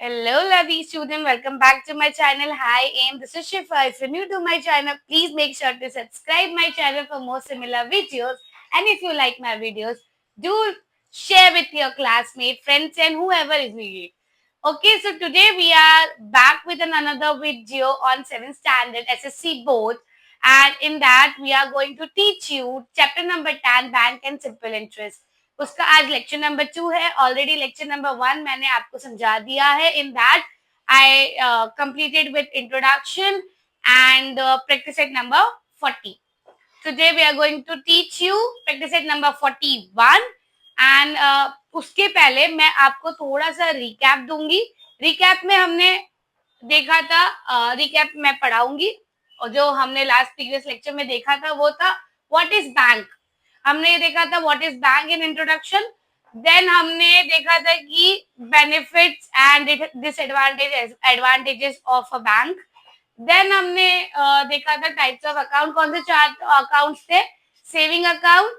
Hello, lovely student. Welcome back to my channel. Hi, Aim. This is Shifa. If you're new to my channel, please make sure to subscribe my channel for more similar videos. And if you like my videos, do share with your classmates, friends, and whoever is needed. Okay, so today we are back with another video on 7th standard SSC board. And in that, we are going to teach you chapter number 10, Bank and Simple Interest. उसका आज lecture number 2 है. Already lecture number 1 मैंने आपको समझा दिया है. In that I completed with introduction and practice set number 40. Today we are going to teach you practice set number 41 and उसके पहले मैं आपको थोड़ा सा रिकैप दूंगी. रिकैप में हमने देखा था, रिकैप मैं पढ़ाऊंगी, और जो हमने लास्ट प्रीवियस लेक्चर में देखा था वो था व्हाट इज बैंक. हमने ये देखा था what is bank in introduction. Then हमने देखा था कि benefits and advantages of a bank. Then हमने देखा था टाइप्स ऑफ अकाउंट. कौन से चार अकाउंट्स थे? Saving account,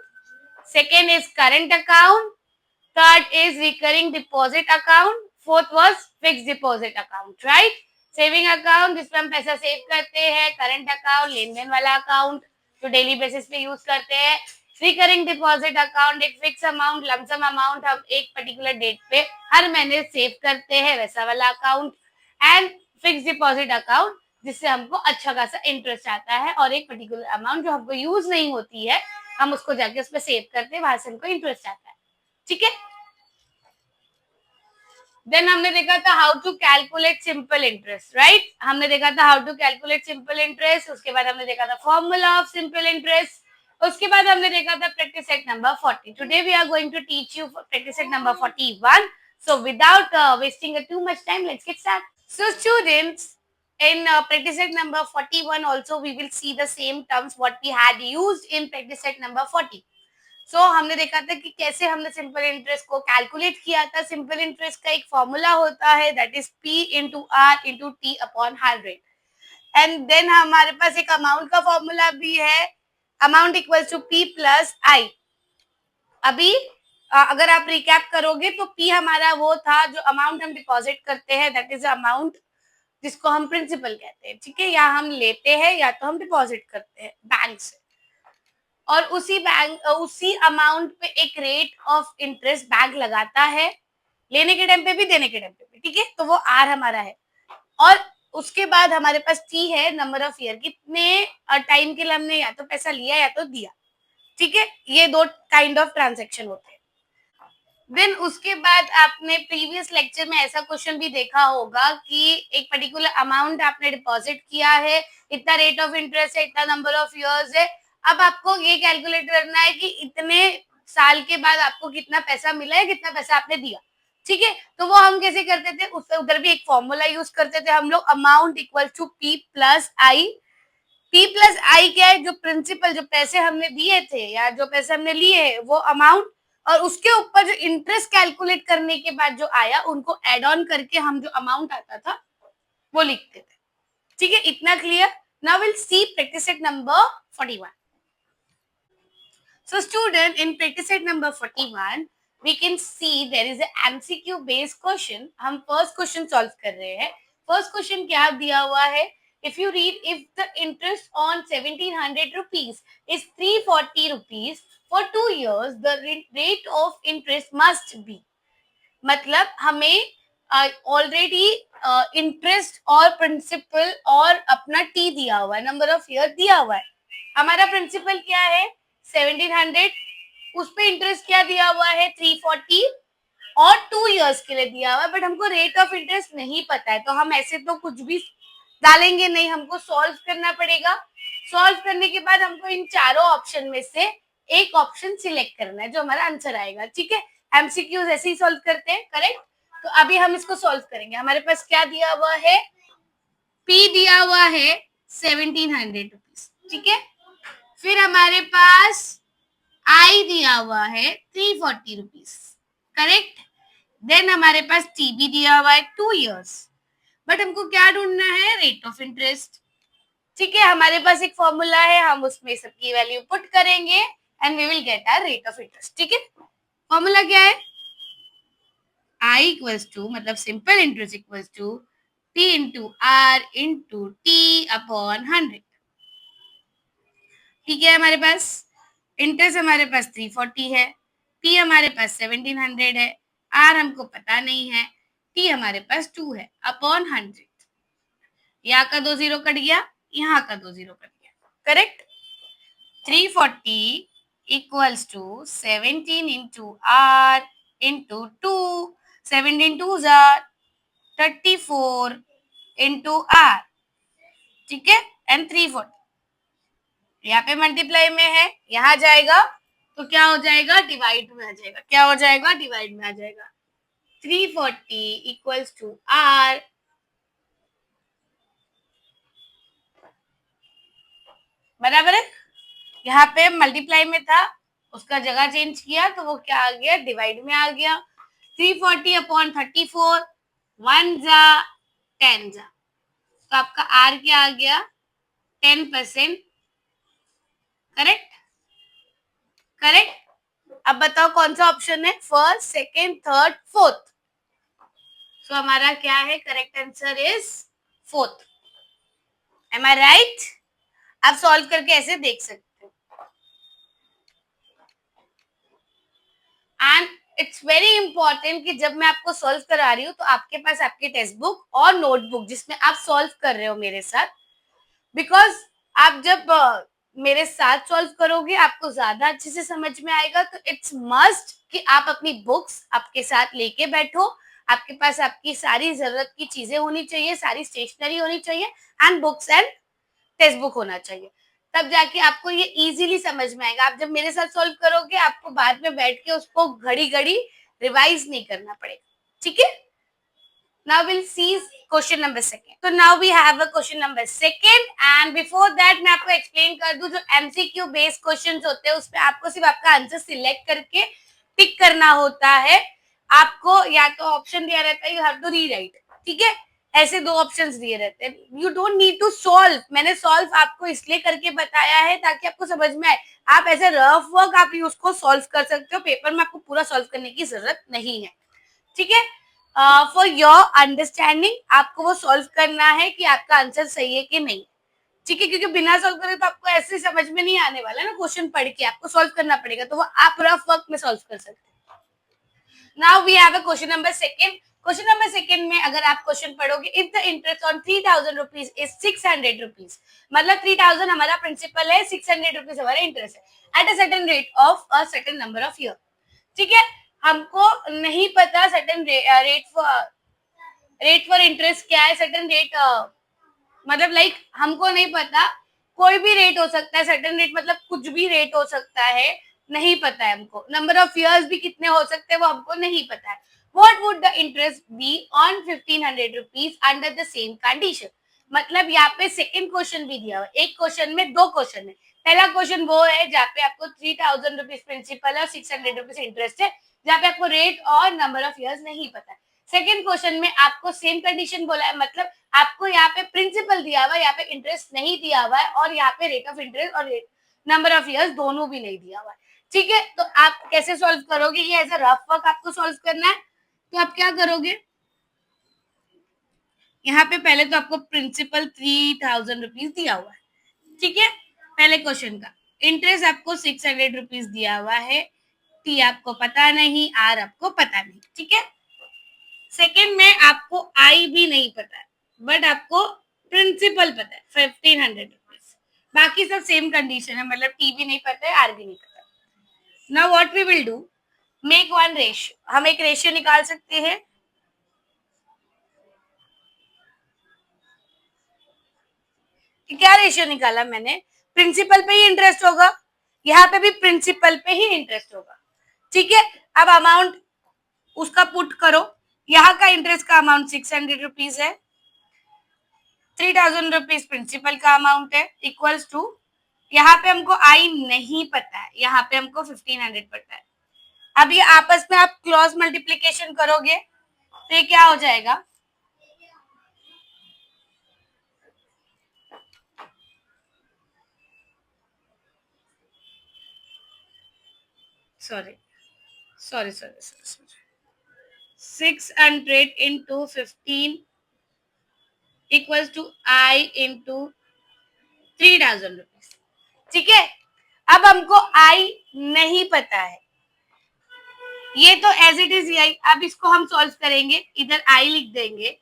second is current account, third is recurring deposit account, fourth was fixed deposit account. Right? Saving account जिसमें हम पैसा सेव करते हैं, करंट अकाउंट लेन देन वाला अकाउंट जो डेली बेसिस पे यूज करते हैं, रिकरिंग डिपॉजिट अकाउंट एक फिक्स अमाउंट, लमसम अमाउंट हम एक पर्टिकुलर डेट पे हर महीने सेव करते हैं, वैसा वाला account, and fix deposit account जिससे हमको अच्छा खासा इंटरेस्ट आता है और एक पर्टिकुलर अमाउंट जो हमको यूज नहीं होती है हम उसको जाके उसमें सेव करते हैं, वहां से हमको इंटरेस्ट आता है. ठीक है? देन हमने देखा था how to calculate simple interest. Right? हमने देखा था how to calculate simple interest. उसके बाद हमने देखा था फॉर्मूला ऑफ सिंपल इंटरेस्ट. उसके बाद हमने देखा था practice set number 40. Today we are going to teach you practice set number 41. So without wasting too much time, let's get started. So students, in practice set number 41 also we will see the same terms what we had used in practice set number 40. हमने देखा था कि कैसे हमने simple interest को calculate किया था. Simple interest का एक फॉर्मूला होता है that is P into R into T upon 100. And then हमारे पास एक अमाउंट का फॉर्मूला भी है, amount equal to P plus I. अभी अगर आप रिकैप करोगे तो P हमारा वो था जो अमाउंट हम डिपॉजिट करते हैं, दैट इज अमाउंट जिसको हम प्रिंसिपल कहते हैं. ठीक है? या हम लेते हैं या तो हम डिपॉजिट करते हैं बैंक से, और उसी अमाउंट पे एक रेट ऑफ इंटरेस्ट बैंक लगाता है, लेने के टाइम पे भी देने के टाइम पे भी. ठीक है? तो वो आर हमारा है. और उसके बाद हमारे पास टी है, नंबर ऑफ ईयर, कितने टाइम के लिए हमने या तो पैसा लिया या तो दिया. ठीक है? ये दो काइंड ऑफ ट्रांजेक्शन होते हैं. देन उसके बाद आपने प्रीवियस लेक्चर में ऐसा क्वेश्चन भी देखा होगा कि एक पर्टिकुलर अमाउंट आपने डिपॉजिट किया है, इतना रेट ऑफ इंटरेस्ट है, इतना नंबर ऑफ इयर्स है. अब आपको ये कैलकुलेट करना है कि इतने साल के बाद आपको कितना पैसा मिला है, कितना पैसा आपने दिया. ठीक है? तो वो हम कैसे करते थे, उधर भी एक फॉर्मूला यूज करते थे हम लोग, amount equal to P plus I. P plus I क्या है? जो प्रिंसिपल, जो पैसे हमने दिए थे या जो पैसे हमने लिए हैं वो अमाउंट, और उसके ऊपर जो इंटरेस्ट कैलकुलेट करने के बाद जो आया उनको एड ऑन करके हम जो अमाउंट आता था वो लिखते थे. ठीक है? इतना clear? Now will see practice set number 41. So student, in practice set number 41 we can see there is a MCQ based question. हम फर्स्ट क्वेश्चन सॉल्व कर रहे हैं. फर्स्ट क्वेश्चन क्या दिया हुआ है? If you read, if the interest on 1700 rupees is 340 rupees for 2 years, the rate of interest must be. मतलब हमें ऑलरेडी इंटरेस्ट और प्रिंसिपल और अपना टी दिया हुआ है, नंबर ऑफ ईयर दिया हुआ है. हमारा प्रिंसिपल क्या है? 1700. उस पे इंटरेस्ट क्या दिया हुआ है? 340, और 2 इयर्स के लिए दिया हुआ है. बट हमको रेट ऑफ इंटरेस्ट नहीं पता है, तो हम ऐसे तो कुछ भी डालेंगे नहीं, हमको सॉल्व करना पड़ेगा. सॉल्व करने के बाद हमको इन चारों ऑप्शन में से एक ऑप्शन सिलेक्ट करना है जो हमारा आंसर आएगा. ठीक है? एमसीक्यूज ऐसे ही सॉल्व करते हैं. करेक्ट? तो अभी हम इसको सॉल्व करेंगे. हमारे पास क्या दिया हुआ है? P दिया हुआ है 1700 रुपीज. ठीक है? फिर हमारे पास I दिया हुआ है 340 रुपीज. करेक्ट? देन हमारे पास T भी दिया हुआ है 2 इयर्स. बट हमको क्या ढूंढना है? Rate of interest. ठीक है? हमारे पास एक फॉर्मूला है, हम उसमें सबकी वैल्यू पुट करेंगे and we will get our rate of interest. ठीक है? फॉर्मूला क्या है? I इक्वल्स टू मतलब simple interest equals to P into R into T upon 100। ठीक है, हमारे पास इंटरेस्ट हमारे पास 340 है, P हमारे पास 1700 है, R हमको पता नहीं है, T हमारे पास 2 है अपॉन 100। यहाँ का 2 जीरो कट गया, यहाँ का 2 जीरो कट गया, correct. 340 equals to 17 into R into 2. 17 twos are 34 into R, ठीक है, एंड 340 यहाँ पे मल्टीप्लाई में है, यहाँ जाएगा तो क्या हो जाएगा, डिवाइड में आ जाएगा। क्या हो जाएगा, डिवाइड में आ जाएगा। 340 इक्वल्स टू R, बराबर है। यहाँ पे मल्टीप्लाई में था, उसका जगह चेंज किया तो वो क्या आ गया, डिवाइड में आ गया। 340 अपॉन 34, 1 जा 10 जा, तो आपका आर क्या आ गया, 10%। Correct, correct. अब बताओ कौन सा ऑप्शन है, फर्स्ट, सेकेंड, थर्ड, फोर्थ। तो हमारा क्या है, correct answer is fourth. Am I right. आप सॉल्व करके ऐसे देख सकते हो। एंड इट्स वेरी इंपॉर्टेंट कि जब मैं आपको सॉल्व करा रही हूँ तो आपके पास आपकी टेक्स्ट बुक और नोटबुक जिसमें आप सॉल्व कर रहे हो मेरे साथ, बिकॉज आप जब मेरे साथ सॉल्व करोगे आपको ज्यादा अच्छे से समझ में आएगा। तो इट्स मस्ट कि आप अपनी बुक्स आपके साथ लेके बैठो, आपके पास आपकी सारी जरूरत की चीजें होनी चाहिए, सारी स्टेशनरी होनी चाहिए, and books and text book होना चाहिए। तब जाके आपको ये इजीली समझ में आएगा। आप जब मेरे साथ सॉल्व करोगे आपको बाद में बैठ के उसको घड़ी घड़ी रिवाइज नहीं करना पड़ेगा, ठीक है। Now we'll see question number second. So now we have a question number second and before that मैं आपको explain कर दूं, जो MCQ based questions होते हैं उसमें आपको सिर्फ आपका आंसर सिलेक्ट करके टिक करना होता है। आपको या तो ऑप्शन दिया रहता है, यू हैव टू रीराइट, ठीक है। ऐसे दो ऑप्शंस दिए रहते हैं, you don't need to solve. मैंने सॉल्व आपको इसलिए करके बताया है ताकि आपको समझ में आए। आप ऐसे रफ वर्क आप उसको सॉल्व कर सकते हो, पेपर में आपको पूरा सॉल्व करने की जरूरत नहीं है, ठीक है। फॉर योर अंडरस्टैंडिंग आपको वो सॉल्व करना है कि आपका आंसर सही है कि नहीं, ठीक है। क्योंकि बिना सॉल्व करे तो आपको ऐसे समझ में नहीं आने वाला ना, क्वेश्चन पढ़ के आपको सॉल्व करना पड़ेगा, तो वो आप रफ वर्क में सॉल्व कर सकते हैं। Now we have a question number second. Question number second में अगर आप क्वेश्चन पढ़ोगे, if the interest on 3000 rupees is 600 rupees, मतलब 3000 हमारा प्रिंसिपल है, 600 रुपीज हमारा इंटरेस्ट है, at a certain rate of a certain number of year, ठीक है। हमको नहीं पता सर्टेन रेट फॉर इंटरेस्ट क्या है, सर्टेन रेट मतलब लाइक हमको नहीं पता, कोई भी रेट हो सकता है, सर्टेन रेट मतलब कुछ भी रेट हो सकता है, नहीं पता है हमको। नंबर ऑफ इयर्स भी कितने हो सकते हैं वो हमको नहीं पता है। What would the interest be on 1500 rupees under the same condition, मतलब यहाँ पे सेकेंड क्वेश्चन भी दिया हुआ है। एक क्वेश्चन में दो क्वेश्चन है। पहला क्वेश्चन वो है जहाँ पे आपको 3000 रुपीज प्रिंसिपल है और 600 रुपीज इंटरेस्ट है, जहाँ पे आपको रेट और नंबर ऑफ इयर्स नहीं पता है। सेकेंड क्वेश्चन में आपको सेम कंडीशन बोला है, मतलब आपको यहाँ पे प्रिंसिपल दिया हुआ है, यहाँ पे इंटरेस्ट नहीं दिया हुआ है, और यहाँ पे रेट ऑफ इंटरेस्ट और नंबर ऑफ इयर्स दोनों भी नहीं दिया हुआ है, ठीक है। तो आप कैसे सॉल्व करोगे, ये एज अ रफ वर्क आपको सॉल्व करना है। तो आप क्या करोगे, यहाँ पे पहले तो आपको प्रिंसिपल 3000 रुपीज दिया हुआ है, ठीक है। पहले क्वेश्चन का इंटरेस्ट आपको 600 रुपीज दिया हुआ है, टी आपको पता नहीं, आर आपको पता नहीं, ठीक है। सेकेंड में आपको आई भी नहीं पता है, बट आपको प्रिंसिपल पता है 1500 रुपीज, बाकी सब सेम कंडीशन है, मतलब टी भी नहीं पता है, आर भी नहीं पता। Now what we will do, make one ratio, हम एक रेशियो निकाल सकते हैं। क्या रेशियो निकाला मैंने, प्रिंसिपल पे ही इंटरेस्ट होगा, यहाँ पे भी प्रिंसिपल पे ही इंटरेस्ट होगा, ठीक है। अब अमाउंट उसका पुट करो, यहाँ का इंटरेस्ट का अमाउंट 600 रुपीज है, 3000 रुपीज प्रिंसिपल का अमाउंट है, इक्वल्स टू यहाँ पे हमको आई नहीं पता है, यहाँ पे हमको 1500 पता है। अब ये आपस में आप क्रॉस मल्टीप्लीकेशन करोगे तो ये क्या हो जाएगा, sorry sorry sorry sorry 600 into 15 equals to I into 3000 rupees. ठीक है, अब हमको आई नहीं पता है, ये तो एज इट इज आई। अब इसको हम सॉल्व करेंगे, इधर आई लिख देंगे,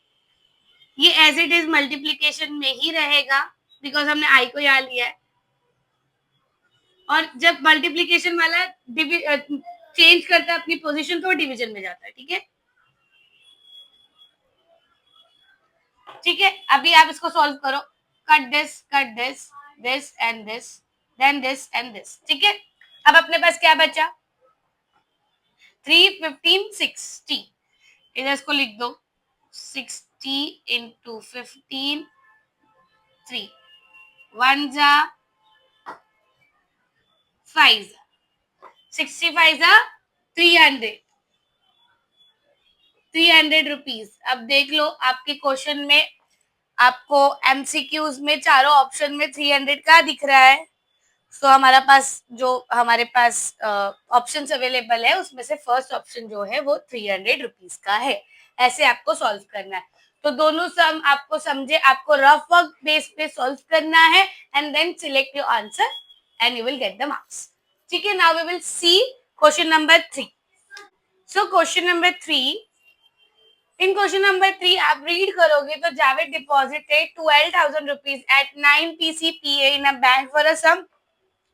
ये एज इट इज मल्टीप्लीकेशन में ही रहेगा बिकॉज हमने आई को यहाँ लिया है। और जब मल्टीप्लीकेशन वाला चेंज करता है अपनी पोजीशन तो वो डिवीजन में जाता है। ठीक है, ठीक है, अभी आप इसको सॉल्व करो। Cut this this and this, then this and this. ठीक है, अब अपने पास क्या बचा? 3, 15, 60। इधर इसको लिख दो, 60 इंटू 15, 3, 1 जा 5 जा, 65 जा 300 रुपीज। अब देख लो आपके क्वेश्चन में, आपको एमसीक्यूज में चारों ऑप्शन में 300 का दिख रहा है। तो हमारे पास ऑप्शन अवेलेबल है उसमें से फर्स्ट ऑप्शन जो है वो 300 रुपीज का है। ऐसे आपको सॉल्व करना है। तो दोनों सम आपको समझे, आपको रफ वर्क बेस पे सॉल्व करना है and then select your answer and you will get the marks. ठीक है, now we will see question number 3। So question number 3, in question number 3 आप रीड करोगे तो Javed deposited 12,000 rupees at 9 PCPA in a bank for a sum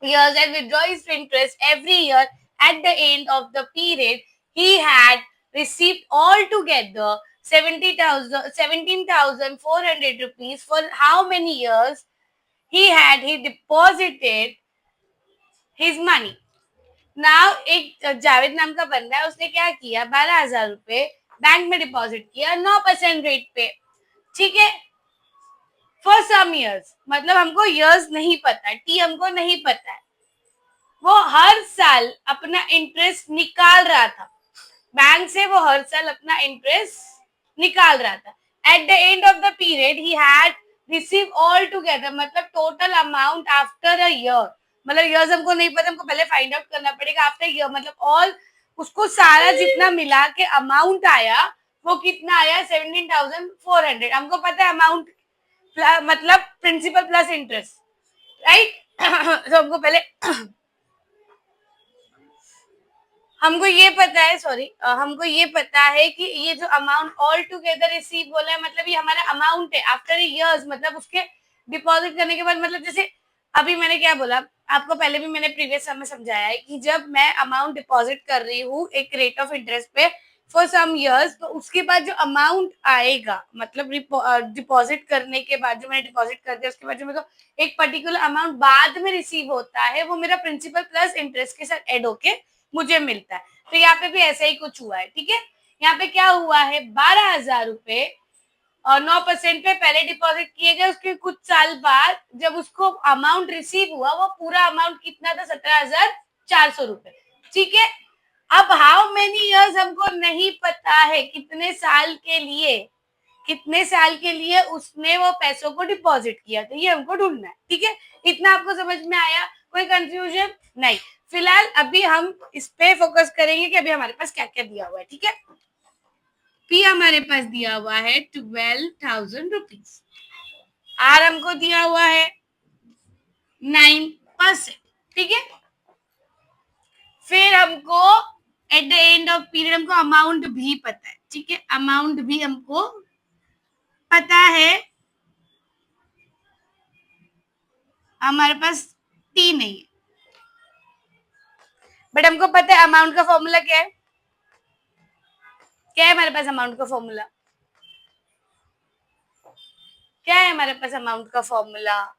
years and withdraws interest every year. At the end of the period, he had received altogether 17,400 rupees. For how many years he deposited his money? Now एक जावेद नाम का बंदा है, उसने क्या किया, 12,000 रुपए bank में डिपॉजिट किया 9% रेट पे। ठीक है, फॉर सम ईयर्स, मतलब हमको ईयर्स नहीं पता, टी हमको नहीं पता है। वो हर साल अपना इंटरेस्ट निकाल रहा था बैंक से, वो हर साल अपना इंटरेस्ट निकाल रहा था। At the end of the period he had receive all together, मतलब total amount after a year, मतलब ईयर्स हमको नहीं पता, हमको पहले फाइंड आउट करना पड़ेगा आफ्टर ईयर, मतलब ऑल उसको सारा जितना मिला के अमाउंट आया वो कितना आया, 17,400। हमको पता है अमाउंट मतलब प्रिंसिपल प्लस इंटरेस्ट, राइट। तो हमको पहले हमको ये पता है, हमको ये पता है कि ये जो अमाउंट ऑल टुगेदर रिसीव बोला है, मतलब ये हमारा अमाउंट है आफ्टर इयर्स, मतलब उसके डिपॉजिट करने के बाद, मतलब जैसे अभी मैंने क्या बोला आपको, पहले भी मैंने प्रीवियस समय समझाया है कि जब मैं अमाउंट डिपॉजिट कर रही हूँ एक रेट ऑफ इंटरेस्ट पे फॉर सम इयर्स, तो उसके बाद जो अमाउंट आएगा, मतलब डिपॉजिट करने के बाद जो मैंने डिपॉजिट कर दिया उसके बाद जो मेरे को एक पर्टिकुलर अमाउंट बाद में रिसीव होता है, वो मेरा प्रिंसिपल प्लस इंटरेस्ट के साथ एड होके मुझे मिलता है। तो यहाँ पे भी ऐसा ही कुछ हुआ है। ठीक है, यहाँ पे क्या हुआ है, 12,000 रुपए और 9% पे पहले डिपॉजिट किए गए, उसके कुछ साल बाद जब उसको अमाउंट रिसीव हुआ वो पूरा अमाउंट कितना था, 17,400 रुपए। ठीक है, अब हाउ मेनी इयर्स हमको नहीं पता है, कितने साल के लिए उसने वो पैसों को डिपॉजिट किया, तो ये हमको ढूंढना है। ठीक है, इतना आपको समझ में आया, कोई कंफ्यूजन नहीं। फिलहाल अभी हम इस पे फोकस करेंगे कि अभी हमारे पास क्या क्या दिया हुआ है। ठीक है, पी हमारे पास दिया हुआ है 12,000 रुपीज, आर हमको दिया हुआ है 9%। ठीक है, फिर हमको eight the end of period हमको अमाउंट भी पता है। ठीक है, अमाउंट भी हमको पता है, हमारे पास टी नहीं है, बट हमको पता है अमाउंट का फॉर्मूला क्या है। क्या है हमारे पास अमाउंट का फॉर्मूला, क्या है हमारे पास अमाउंट का formula,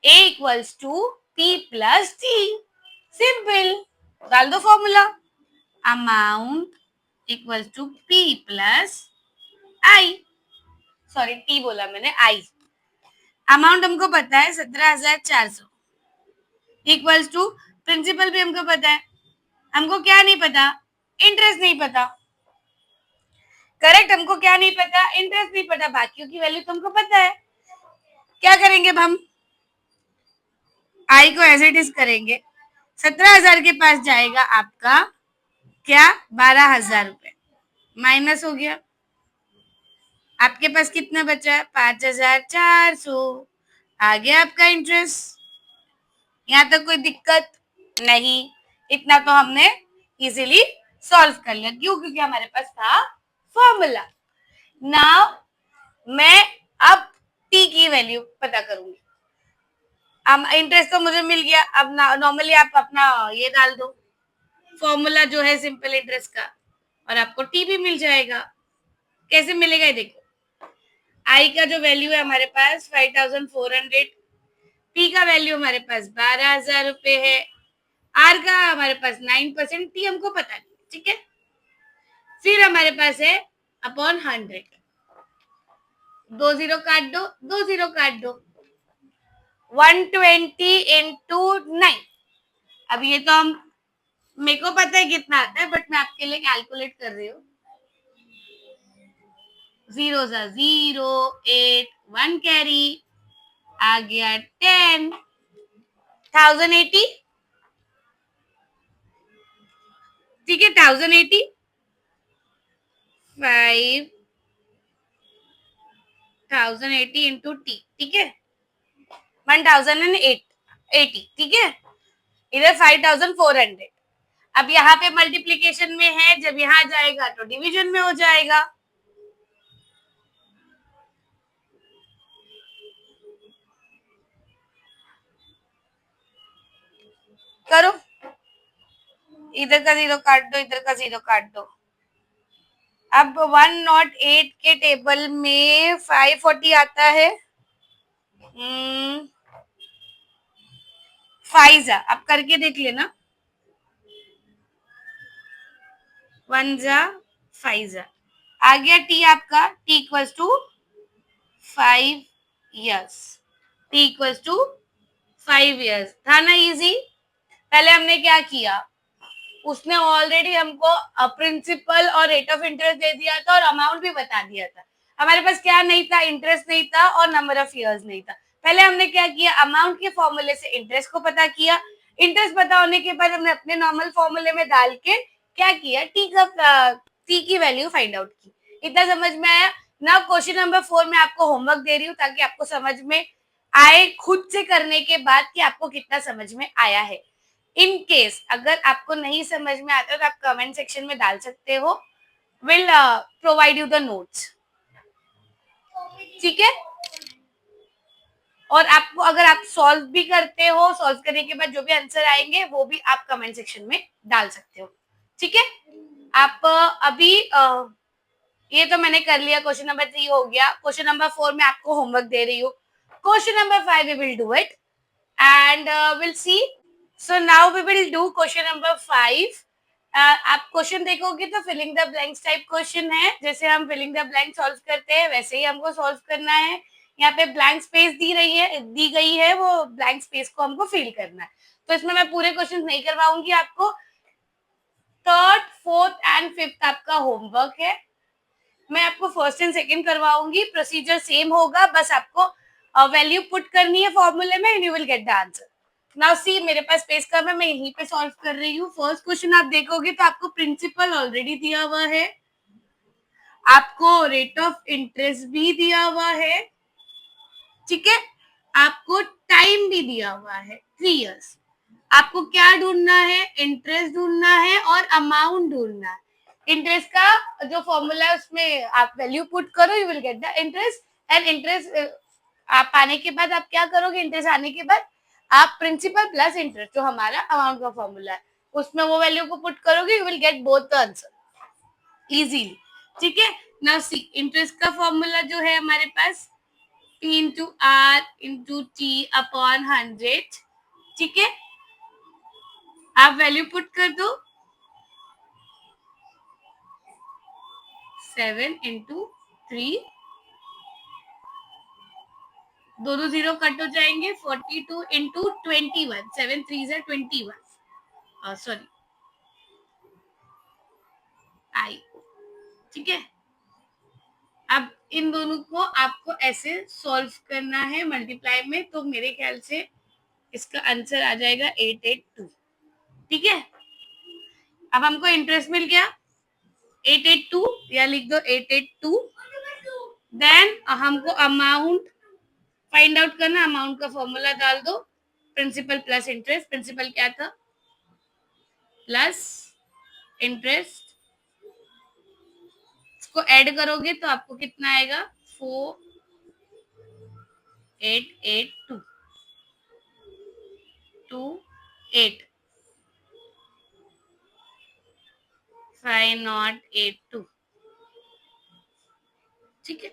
A equals to P plus T. Simple, डाल दो formula, amount equals to P plus I, sorry T बोला मैंने, आई। अमाउंट हमको पता है 17,400 इक्वल्स टू, प्रिंसिपल भी हमको पता है, हमको क्या नहीं पता, इंटरेस्ट नहीं पता। करेक्ट, हमको क्या नहीं पता, इंटरेस्ट नहीं पता, बाकियों की वैल्यू तुमको पता है। क्या करेंगे अब हम, आई को एज इट इज करेंगे, 17,000 के पास जाएगा आपका क्या, 12,000 रुपए। माइनस हो गया, आपके पास कितना बचा? 5,400। आ गया आपका इंटरेस्ट। यहाँ तक कोई दिक्कत नहीं, इतना तो हमने इजीली सॉल्व कर लिया। क्यों? क्योंकि हमारे पास था फॉर्मूला। नाउ मैं अब टी की वैल्यू पता करूंगी। अब इंटरेस्ट तो मुझे मिल गया, अब नॉर्मली आप अपना ये डाल दो, फॉर्मूला जो है सिंपल इंटरेस्ट का, और आपको टी भी मिल जाएगा। कैसे मिलेगा ये देखो, आई का जो वैल्यू है हमारे पास 5,400, पी का वैल्यू हमारे पास 12,000 रुपए है, आर का हमारे पास 9%, टी हमको पता नहीं, ठीक है। फिर हमारे पास है अपॉन 100, 2 जीरो काट दो, 2 जीरो काट दो, 120 इंटू 9। अब ये तो हम, मेरे को पता है कितना आता है, बट मैं आपके लिए कैलकुलेट कर रही हूँ। 0 0, 8, 1 कैरी, आ गया 10, 1080, ठीक है। 1080, 5,080 इंटू टी, ठीक है, 1,080, ठीक है। इधर 5,400। अब यहाँ पे मल्टीप्लीकेशन में है, जब यहाँ जाएगा तो डिवीजन में हो जाएगा। करो, इधर का 0 काट दो, इधर का 0 काट दो। अब 108 के टेबल में 540 आता है, फाइजा अब करके देख लेना, 1 जा 5 जा, आ गया टी आपका, T equals to 5 years, T equals to 5 years। था ना इजी? पहले हमने क्या किया, उसने ऑलरेडी हमको प्रिंसिपल और रेट ऑफ इंटरेस्ट दे दिया था और अमाउंट भी बता दिया था। हमारे पास क्या नहीं था? इंटरेस्ट नहीं था और नंबर ऑफ इयर्स नहीं था। पहले हमने क्या किया, अमाउंट के फॉर्मूले से इंटरेस्ट को पता किया, इंटरेस्ट पता होने के बाद हमने अपने नॉर्मल फॉर्मूले में डाल के क्या किया, टी की वैल्यू फाइंड आउट की। इतना समझ में आया ना? क्वेश्चन नंबर 4 में आपको होमवर्क दे रही हूँ ताकि आपको समझ में आए, खुद से करने के बाद कि आपको कितना समझ में आया है। इन केस अगर आपको नहीं समझ में आता तो आप कमेंट सेक्शन में डाल सकते हो, will provide you the notes, ठीक है। और आपको अगर आप सॉल्व भी करते हो, सॉल्व करने के बाद जो भी आंसर आएंगे वो भी आप कमेंट सेक्शन में डाल सकते हो, ठीक है। आप अभी ये तो मैंने कर लिया, क्वेश्चन नंबर 3 हो गया। क्वेश्चन नंबर 4 में आपको होमवर्क दे रही हूँ। Question number 5 we will do it and will see. So now we will do question number 5। आप क्वेश्चन देखोगे तो filling the blanks type question है, जैसे हम फिलिंग द ब्लैंक सॉल्व करते हैं वैसे ही हमको सॉल्व करना है। यहाँ पे ब्लैंक स्पेस दी गई है, वो ब्लैंक स्पेस को हमको फिल करना है। तो इसमें मैं पूरे क्वेश्चन नहीं करवाऊंगी आपको। थर्ड, फोर्थ एंड फिफ्थ आपका होमवर्क है, मैं आपको फर्स्ट एंड सेकंड करवाऊंगी। प्रोसीजर सेम होगा, बस आपको वैल्यू पुट करनी है फॉर्मूले में and you will get the answer. Now see, मेरे पास स्पेस कम है, मैं यहीं पे सॉल्व कर रही हूँ। फर्स्ट क्वेश्चन आप देखोगे तो आपको प्रिंसिपल ऑलरेडी दिया हुआ है, आपको रेट ऑफ इंटरेस्ट भी दिया हुआ है, ठीक है, आपको टाइम भी दिया हुआ है 3 years। आपको क्या ढूंढना है? इंटरेस्ट ढूंढना है और अमाउंट ढूंढना है। इंटरेस्ट का जो फॉर्मूला है उसमें आप वैल्यू पुट करो, you will get the interest. And interest आप आने के बाद आप क्या करोगे? इंटरेस्ट आने के बाद आप प्रिंसिपल प्लस इंटरेस्ट जो हमारा अमाउंट का फॉर्मूला है उसमें वो वैल्यू को पुट करोगे, you will get both the answer easily, ठीक है। नाउ सी, इंटरेस्ट का फॉर्मूला जो है हमारे पास P into R into T upon 100, ठीक है। आप वैल्यू पुट कर दो, 7 इंटू 3, दोनों 0 कट हो जाएंगे, 42 इंटू 21, 7 3 से 21, सॉरी आई, ठीक है। अब इन दोनों को आपको ऐसे सॉल्व करना है मल्टीप्लाई में, तो मेरे ख्याल से इसका आंसर आ जाएगा 882, ठीक है। अब हमको इंटरेस्ट मिल गया, 882 या लिख दो 882। देन हमको अमाउंट फाइंड आउट करना, अमाउंट का फॉर्मूला डाल दो, प्रिंसिपल प्लस इंटरेस्ट। प्रिंसिपल क्या था? प्लस इंटरेस्ट, इसको ऐड करोगे तो आपको कितना आएगा? 4882 28 5082। ठीक है,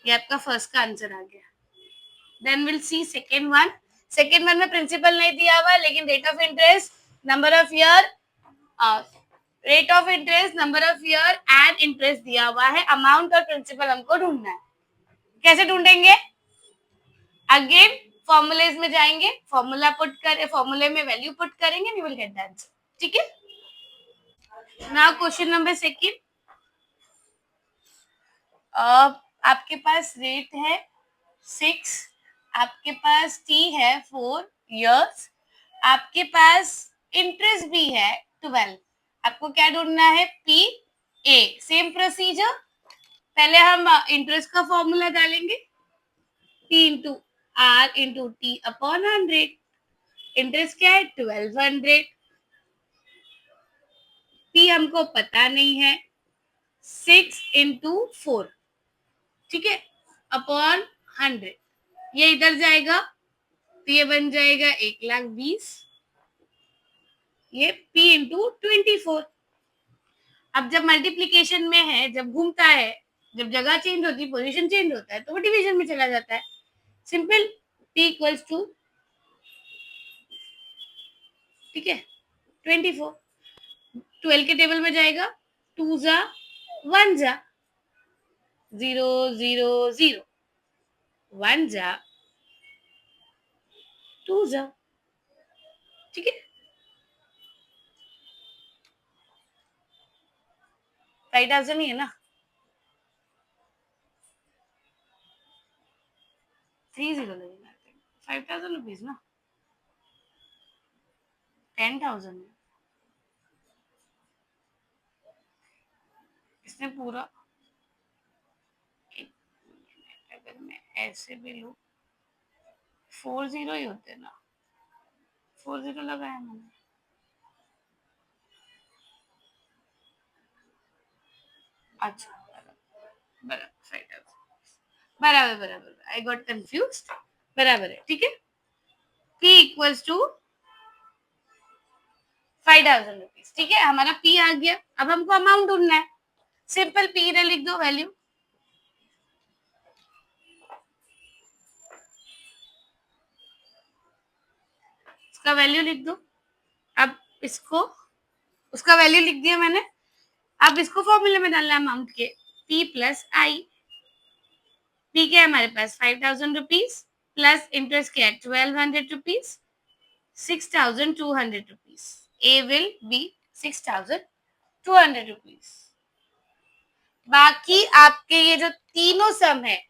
ये आपका फर्स्ट का आंसर आ गया। Then will see second one. Second one में प्रिंसिपल नहीं दिया हुआ, लेकिन rate of interest, number of year, rate of interest, number of year and interest दिया हुआ है। अमाउंट और प्रिंसिपल हमको ढूंढना है। कैसे ढूंढेंगे? अगेन फॉर्मूलेज में जाएंगे, फॉर्मूला पुट कर, फॉर्मूले में वैल्यू पुट करेंगे, we will get the answer. ठीक है, नाउ क्वेश्चन नंबर सेकेंड। आपके पास रेट है 6, आपके पास टी है 4 इयर्स, आपके पास इंटरेस्ट भी है 12। आपको क्या ढूंढना है? P A. सेम प्रोसीजर, पहले हम इंटरेस्ट का फॉर्मूला डालेंगे, P into R into T upon 100। Interest क्या है? 1200। पी हमको पता नहीं है, 6 इंटू 4, ठीक है, अपॉन 100। ये इधर जाएगा तो ये बन जाएगा 1,20,000, ये P इंटू 24। अब जब मल्टीप्लीकेशन में है, जब घूमता है, जब जगह चेंज होती है, पोजीशन चेंज होता है, तो वो डिवीजन में चला जाता है। सिंपल, P इक्वल्स टू, ठीक है, 24। 12 के टेबल में जाएगा, 2 जा 1 जा 0 0 0, 1 जा 2 जा, ठीक है। 5,000 ही है ना, 30 लगेगा, 5,000 रुपीज ना, 10,000 है। इसने पूरा, अगर मैं ऐसे भी लूं, 40 ही होते ना, 40 लगाया मैंने। अच्छा, बराबर, बराबर बराबर, आई गॉट कंफ्यूज, बराबर है, ठीक है। P इक्वल्स टू 5,000 रुपीज, ठीक है, हमारा P आ गया। अब हमको अमाउंट ढूंढना है, सिंपल P ने लिख दो वैल्यू, उसका वैल्यू लिख दो। अब इसको, उसका वैल्यू लिख दिया मैंने। अब इसको फॉर्मूले में डालना है अमाउंट के, P प्लस आई। P क्या है हमारे पास? 5,000 रुपीज, प्लस इंटरेस्ट क्या है? 1,200 rupees, 6,200 rupees. A will be 6,200 rupees. बाकी आपके ये जो तीनों सम है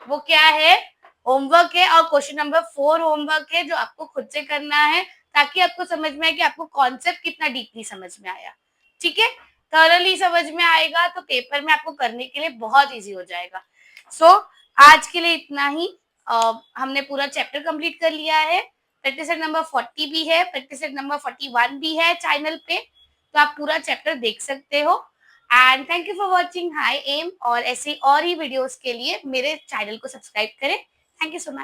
वो क्या है? होमवर्क है, और क्वेश्चन नंबर 4 होमवर्क है, जो आपको खुद से करना है, ताकि आपको समझ में आए कि आपको कॉन्सेप्ट कितना डीपली समझ में आया। ठीक है, थॉरली समझ में आएगा तो पेपर में आपको करने के लिए बहुत इजी हो जाएगा। सो आज के लिए इतना ही। हमने पूरा चैप्टर कंप्लीट कर लिया है। प्रैक्टिस सेट नंबर 40 भी है, प्रैक्टिस सेट नंबर 41 भी है चैनल पे, तो आप पूरा चैप्टर देख सकते हो। And thank you for watching हाई एम, और ऐसे और ही वीडियोस के लिए मेरे चैनल को सब्सक्राइब करें। Thank you so much.